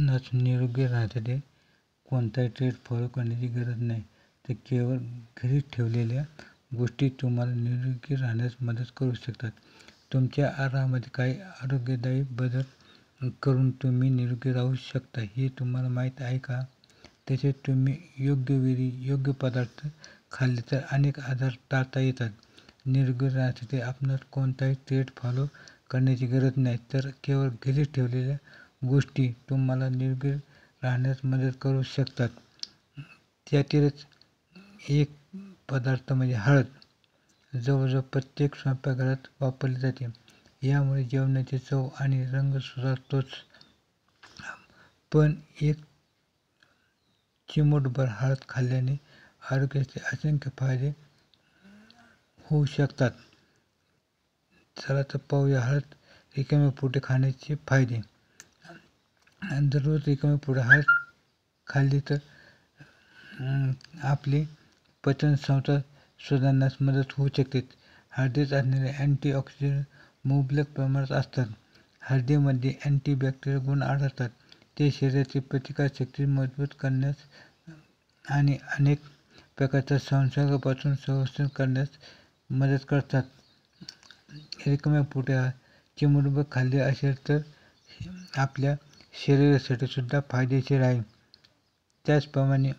निरोगी राहण्यासाठी कोणताही ट्रेड फॉलो करण्याची गरज नाही, तर केवळ घरी ठेवलेल्या गोष्टी तुम्हाला निरोगी राहण्यास मदत करू शकतात. तुमच्या आहारामध्ये काही आरोग्यदायी बदल करून तुम्ही निरोगी राहू शकता, हे तुम्हाला माहीत आहे का? तसेच तुम्ही योग्य वेळी योग्य पदार्थ खाल्ले तर अनेक आजार टाळता येतात. निरोगी राहण्यासाठी आपणास कोणताही ट्रेड फॉलो करण्याची गरज नाही, तर केवळ घरी ठेवलेल्या गोष्टी तुम्हाला निरोगी राहण्यास मदत करू शकतात. त्यातीलच एक पदार्थ म्हणजे हळद. जवळजवळ प्रत्येक स्वयंपाकघरात वापरली जाते. यामुळे जेवणाची चव आणि रंग सुधारतोच, पण एक चिमूटभर हळद खाल्ल्याने आरोग्याचे असंख्य फायदे होऊ शकतात. चला तर पाहूया हळद रिकाम्या पोटी खाण्याचे फायदे. दररोज रिकाम्या पोटी हळद खाल्ली तर आपली पचनसंस्था सुधारण्यास मदत होऊ शकते. हळदीत असणारे अँटीऑक्सिडंट मुबलक प्रमाणात असतात. हळदीमध्ये अँटीबॅक्टेरियल गुण आढळतात. ते शरीराची प्रतिकारशक्ती मजबूत करण्यास आणि अनेक प्रकारच्या संसर्गापासून संरक्षण करण्यास मदत करतात. रिकाम्या पोटी चिमूटभर खाल्ले असेल तर आपल्या शरीरासाठी सुद्धा फायदेशीर आहे. त्याचप्रमाणे